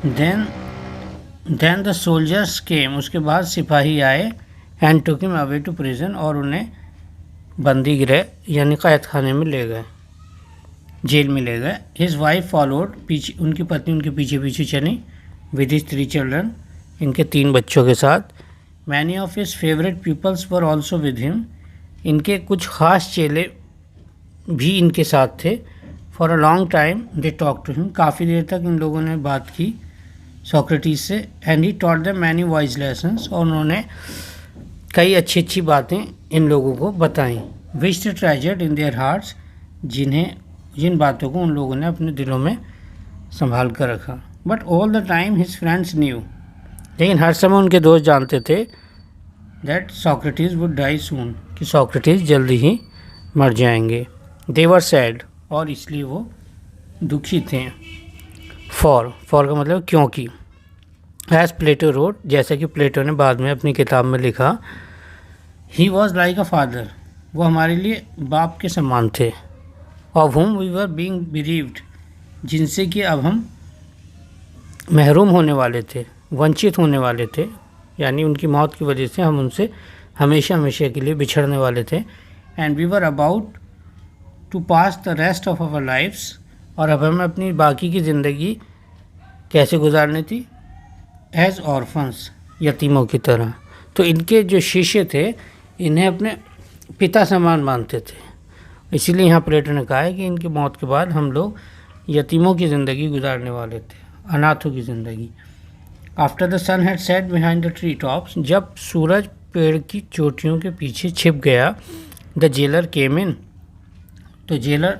देन द सोल्जर्स केम, उसके बाद सिपाही आए। And took him away to prison, और उन्हें बंदी गृह यानी कैद खाने में ले गए, जेल में ले गए। हिज वाइफ फॉलोड, पीछे उनकी पत्नी उनके पीछे पीछे चली। विद हिज 3 चिल्ड्रन, इनके 3 बच्चों के साथ। Many of his favourite peoples were also with him, इनके कुछ ख़ास चेले भी इनके साथ थे। For a long time they talk to him, काफ़ी देर तक इन लोगों ने बात की सोक्रेटिस से। And he taught them many wise lessons, और उन्होंने कई अच्छी अच्छी बातें इन लोगों को बताई। Which the treasured in their hearts, जिन बातों को उन लोगों ने अपने दिलों में संभाल कर रखा। But all the time his friends new, लेकिन हर समय उनके दोस्त जानते थे दैट सोक्रेटिस वुड डाई सून, कि सोक्रेटिस जल्दी ही मर जाएंगे। दे वर सैड, और इसलिए वो दुखी थे। फॉर का मतलब क्योंकि। एज प्लेटो रोड, जैसा कि प्लेटो ने बाद में अपनी किताब में लिखा, he was like a father, वो हमारे लिए बाप के समान थे। Of whom we were being बिरीव्ड, जिनसे कि अब हम महरूम होने वाले थे, वंचित होने वाले थे, यानी उनकी मौत की वजह से हम उनसे हमेशा हमेशा के लिए बिछड़ने वाले थे। And we were about to pass the rest of our lives, और अब हमें अपनी बाकी की ज़िंदगी कैसे गुजारनी थी, एज ऑर्फन्स, यतीमों की तरह। तो इनके जो शिष्य थे इन्हें अपने पिता समान मानते थे, इसीलिए यहाँ प्लेटो ने कहा है कि इनकी मौत के बाद हम लोग यतीमों की ज़िंदगी गुजारने वाले थे, अनाथों की ज़िंदगी। After the sun had set behind the tree tops, जब सूरज पेड़ की चोटियों के पीछे छिप गया। द जेलर केम इन, तो जेलर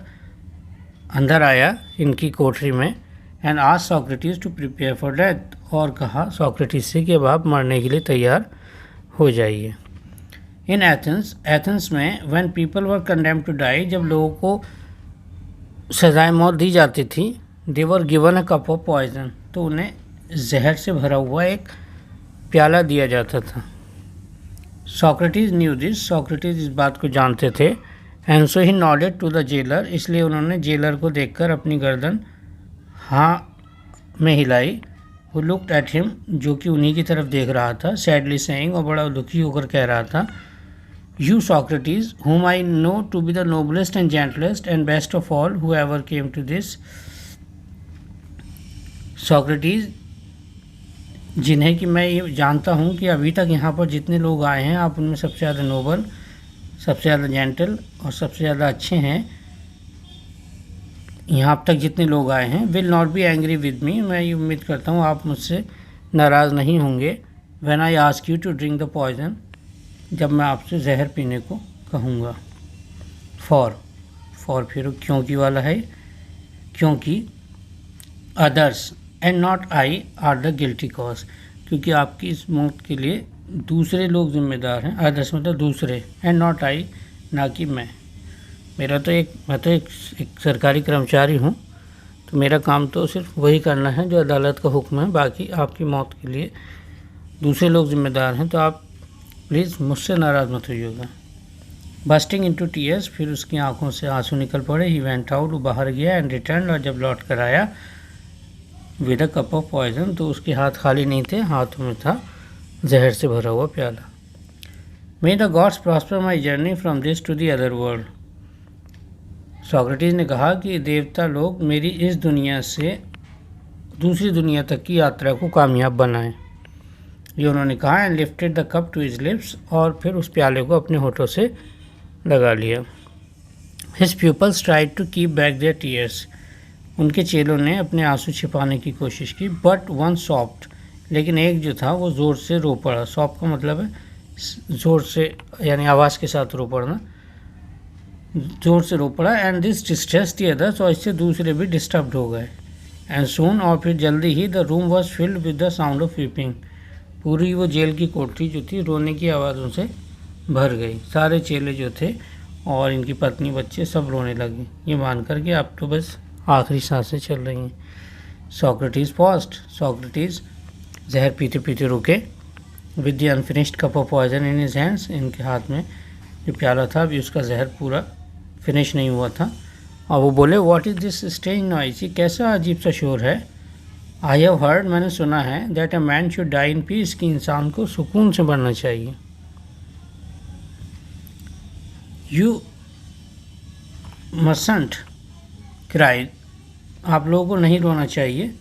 अंदर आया इनकी कोठरी में। And asked Socrates to prepare for death, और कहा सोक्रेटिस से कि अब आप मरने के लिए तैयार हो जाइए। इन एथेंस में when people were condemned to die, जब लोगों को सजाए मौत दी जाती थी, they were given a cup of poison, तो उन्हें जहर से भरा हुआ एक प्याला दिया जाता था। सॉक्रेटिस न्यू दिस, सॉक्रेटिस इस बात को जानते थे। And so he nodded to the jailer, इसलिए उन्होंने जेलर को देखकर अपनी गर्दन हाँ में हिलाई। वो लुक्ड एट हिम, जो कि उन्हीं की तरफ देख रहा था, सैडली सेइंग, और बड़ा दुखी होकर कह रहा था, you Socrates whom I know to be the noblest and gentlest and best of all who ever came to this, Socrates जिन्हें कि मैं ये जानता हूँ कि अभी तक यहाँ पर जितने लोग आए हैं, आप उनमें सबसे ज़्यादा नोबल, सबसे ज़्यादा जेंटल और सबसे ज़्यादा अच्छे हैं। यहाँ तक जितने लोग आए हैं, will not be angry with me, मैं ये उम्मीद करता हूँ आप मुझसे नाराज़ नहीं होंगे। When I ask you to drink the poison, जब मैं आपसे जहर पीने को कहूँगा। फॉर फिर क्योंकि वाला है, क्योंकि others and not I R the guilty cause, क्योंकि आपकी इस मौत के लिए दूसरे लोग जिम्मेदार हैं। अदर्स मतलब दूसरे, एंड नॉट आई, ना कि मैं तो एक सरकारी कर्मचारी हूँ, तो मेरा काम तो सिर्फ वही करना है जो अदालत का हुक्म है, बाकी आपकी मौत के लिए दूसरे लोग जिम्मेदार हैं, तो आप प्लीज़ मुझसे नाराज़ मत होइएगा। बस्टिंग इनटू टीयर्स, फिर उसकी आंखों से आंसू निकल पड़े। ही वेंट आउट, वो बाहर गया, एंड रिटर्न, और जब लौट कर आया with a cup of poison, तो उसके हाथ खाली नहीं थे, हाथों में था जहर से भरा हुआ प्याला। May the gods prosper my journey from this to the other world, Socrates ने कहा कि देवता लोग मेरी इस दुनिया से दूसरी दुनिया तक की यात्रा को कामयाब बनाएं, ये उन्होंने कहा। And lifted the cup to his lips, और फिर उस प्याले को अपने होठों से लगा लिया। His pupils tried to keep back their tears, उनके चेलों ने अपने आंसू छिपाने की कोशिश की। बट वन सॉफ्ट, लेकिन एक जो था वो ज़ोर से रो पड़ा। सॉफ्ट का मतलब है ज़ोर से, यानी आवाज़ के साथ रो पड़ना, ज़ोर से रो पड़ा। And this distress the others, और इससे दूसरे भी डिस्टर्ब्ड हो गए। एंड सून, और फिर जल्दी ही, the room was filled with the sound of weeping, पूरी वो जेल की कोठरी जो थी रोने की आवाज़ों से भर गई। सारे चेले जो थे और इनकी पत्नी बच्चे सब रोने लगे, ये मान कर के अब तो बस आखिरी सांसें चल रही हैं। सॉक्रेटिस पॉज्ड, सॉक्रेटिस जहर पीते पीते रुके। With the unfinished cup of poison in his hands, इनके हाथ में जो प्याला था अभी उसका जहर पूरा फिनिश नहीं हुआ था। और वो बोले, what is this strange noise, ये कैसा अजीब सा शोर है। आई हैव हर्ड, मैंने सुना है, that a man should die in peace, कि इंसान को सुकून से मरना चाहिए। यू मसंट क्राई, आप लोगों को नहीं रोना चाहिए।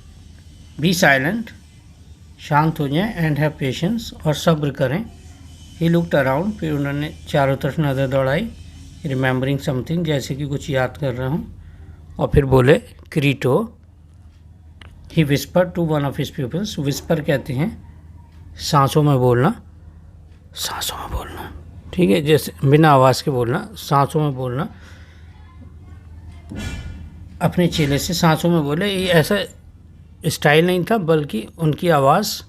बी साइलेंट, शांत हो जाएं। एंड हैव पेशेंस, और सब्र करें। ही लुक्ड अराउंड, फिर उन्होंने चारों तरफ नज़र दौड़ाई, रिमेंबरिंग समथिंग, जैसे कि कुछ याद कर रहा हूँ। और फिर बोले, Crito. He whisper to one of his peoples, whisper कहते हैं सांसों में बोलना, सांसों में बोलना, ठीक है, जैसे बिना आवाज़ के बोलना, सांसों में बोलना। अपने चेले से सांसों में बोले, ये ऐसा स्टाइल नहीं था, बल्कि उनकी आवाज़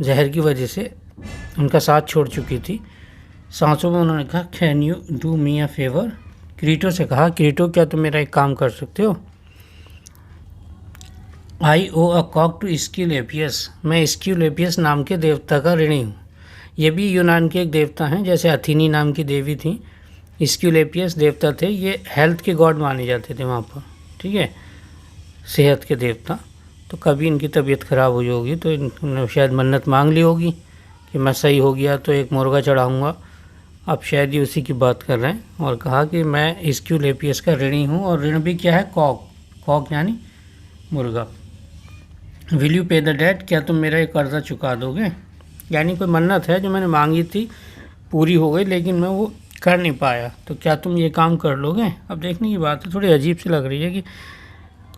जहर की वजह से उनका साथ छोड़ चुकी थी। सांसों में उन्होंने कहा, can you do me a favour, Crito से कहा, क्रीटो क्या तुम मेरा एक काम कर सकते हो। आई ओ अ कॉक टू स्क्यूलेपियस, मैं स्क्यूलेपियस नाम के देवता का ऋणी हूँ। ये भी यूनान के एक देवता हैं, जैसे अथीनी नाम की देवी थी, स्क्यूलेपियस देवता थे। ये हेल्थ के गॉड माने जाते थे वहाँ पर, ठीक है, सेहत के देवता। तो कभी इनकी तबीयत ख़राब हुई होगी तो इन्होंने शायद मन्नत मांग ली होगी कि मैं सही हो गया तो एक मुर्गा चढ़ाऊँगा। अब शायद ये उसी की बात कर रहे हैं, और कहा कि मैं स्क्यूलेपियस का ऋणी हूँ, और ऋण भी क्या है, कॉक, कॉक यानी मुर्गा। विल यू पे द डेट, क्या तुम मेरा ये कर्जा चुका दोगे, यानी कोई मन्नत है जो मैंने मांगी थी पूरी हो गई, लेकिन मैं वो कर नहीं पाया, तो क्या तुम ये काम कर लोगे। अब देखने की बात है, थोड़ी अजीब सी लग रही है कि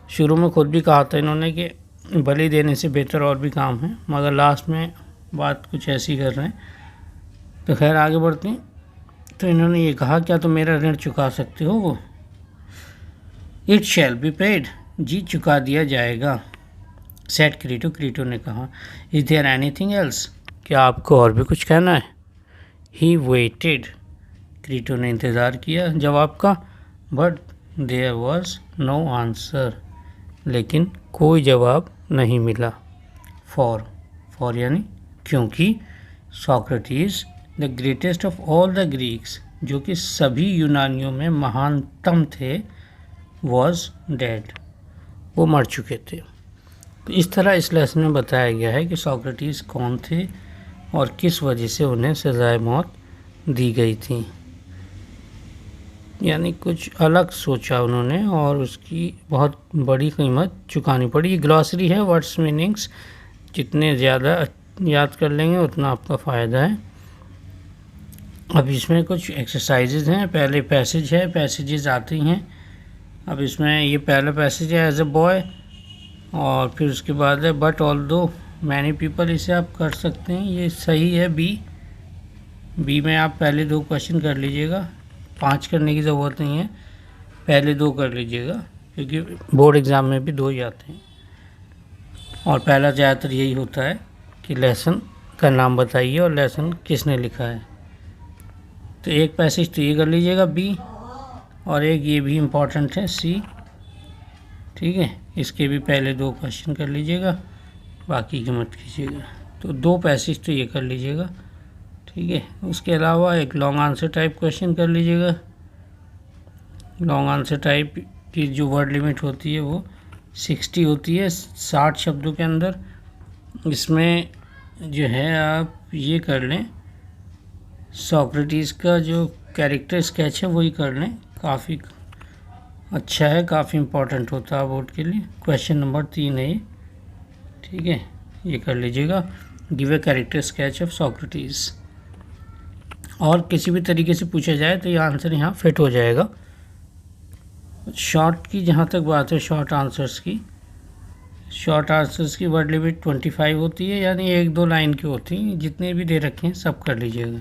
शुरू में खुद भी कहा था इन्होंने कि बलि देने से बेहतर और भी काम है, मगर लास्ट में बात कुछ ऐसी कर रहे हैं। तो खैर आगे बढ़ते हैं। तो इन्होंने ये कहा, क्या तुम मेरा ऋण चुका सकते हो। वो इट शैल बी पेड, जी चुका दिया जाएगा। सेट क्रीटो, क्रीटो ने कहा, इज देयर एनीथिंग एल्स, क्या आपको और भी कुछ कहना है। ही वेटेड, क्रीटो ने इंतज़ार किया जवाब का, but there was no answer, लेकिन कोई जवाब नहीं मिला। फॉर यानी क्योंकि Socrates the greatest of all the Greeks, जो कि सभी यूनानियों में महानतम थे, वॉज डेड, वो मर चुके थे। तो इस तरह इस लेसन में बताया गया है कि सॉक्रेटिस कौन थे और किस वजह से उन्हें सजाए मौत दी गई थी। यानी कुछ अलग सोचा उन्होंने और उसकी बहुत बड़ी कीमत चुकानी पड़ी। ये ग्लॉसरी है, वर्ड्स मीनिंग्स जितने ज़्यादा याद कर लेंगे उतना आपका फ़ायदा है। अब इसमें कुछ एक्सरसाइजेज हैं। पहले पैसेज है, पैसेजेस आती हैं। अब इसमें ये पहला पैसेज है एज अ बॉय, और फिर उसके बाद है बट ऑल्दो मैनी पीपल, इसे आप कर सकते हैं, ये सही है। बी में आप पहले 2 क्वेश्चन कर लीजिएगा, 5 करने की ज़रूरत नहीं है, पहले 2 कर लीजिएगा क्योंकि बोर्ड एग्ज़ाम में भी 2 ही आते हैं। और पहला ज़्यादातर यही होता है कि लेसन का नाम बताइए और लेसन किसने लिखा है। तो एक पैसेज तो ये कर लीजिएगा बी, और एक ये भी इम्पॉर्टेंट है सी, ठीक है। इसके भी पहले 2 क्वेश्चन कर लीजिएगा, बाकी की मत कीजिएगा। तो 2 पैसेज तो ये कर लीजिएगा, ठीक है। उसके अलावा एक लॉन्ग आंसर टाइप क्वेश्चन कर लीजिएगा। लॉन्ग आंसर टाइप की जो वर्ड लिमिट होती है वो 60 होती है, 60 शब्दों के अंदर। इसमें जो है आप ये कर लें, सॉक्रेटिस का जो कैरेक्टर स्केच है वही कर लें, काफ़ी अच्छा है, काफ़ी इम्पोर्टेंट होता है बोर्ड के लिए। क्वेश्चन नंबर 3 है ये, ठीक है, ये कर लीजिएगा। Give a character sketch of Socrates. और किसी भी तरीके से पूछा जाए तो ये आंसर यहाँ फिट हो जाएगा। शॉर्ट की जहाँ तक बात है, शॉर्ट आंसर्स की वर्ड लिमिट 25 होती है, यानी 1-2 लाइन की होती हैं। जितने भी दे रखे हैं सब कर लीजिएगा।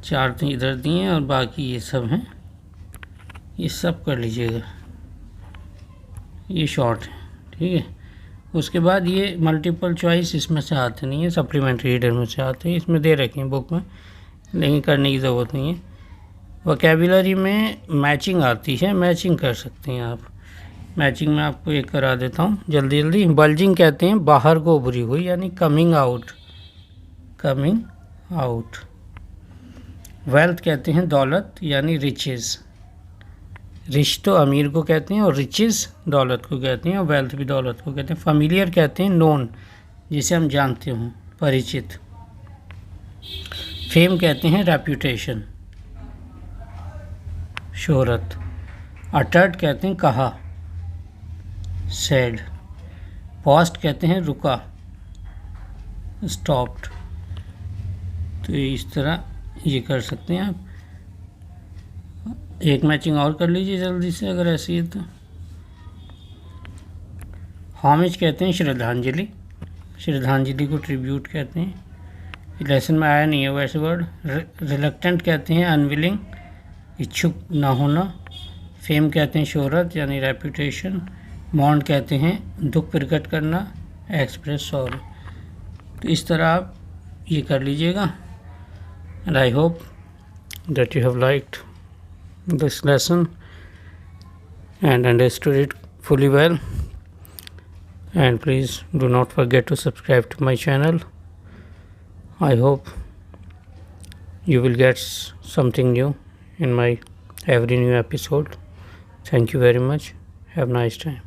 4 तो इधर दिए हैं और बाकी ये सब हैं, ये सब कर लीजिएगा। ये शॉर्ट है, ठीक है। उसके बाद ये मल्टीपल चॉइस इसमें से आते नहीं है, सप्लीमेंट्री रीडर में से आते हैं। इसमें दे रखे हैं बुक में, लेकिन करने की ज़रूरत नहीं है। वोकैबुलरी में मैचिंग आती है, मैचिंग कर सकते हैं आप। मैचिंग में आपको एक करा देता हूँ जल्दी। बल्जिंग कहते हैं बाहर को उभरी हुई, यानी कमिंग आउट। वेल्थ कहते हैं दौलत, यानी रिचेस। रिच तो अमीर को कहते हैं और रिचेस दौलत को कहते हैं, और वेल्थ भी दौलत को कहते हैं। फैमिलियर कहते हैं नोन, जिसे हम जानते हों, परिचित। फेम कहते हैं रेप्यूटेशन, शोहरत। अटर्ड कहते हैं कहा, सेड। पॉस्ट कहते हैं रुका, स्टॉप्ड। तो इस तरह ये कर सकते हैं आप। एक मैचिंग और कर लीजिए जल्दी से अगर ऐसी है तो। होमेज कहते हैं श्रद्धांजलि को ट्रिब्यूट कहते हैं। लेसन में आया नहीं है वैसे वर्ड। रिलक्टेंट कहते हैं अनविलिंग, इच्छुक ना होना। फेम कहते हैं शोहरत, यानी रेप्यूटेशन। मॉन्ड कहते हैं दुख प्रकट करना, एक्सप्रेस सॉरी। तो इस तरह आप ये कर लीजिएगा। And I hope that you have liked this lesson and understood it fully well, and please do not forget to subscribe to my channel. I hope you will get something new in my every new episode. Thank you very much. Have a nice time.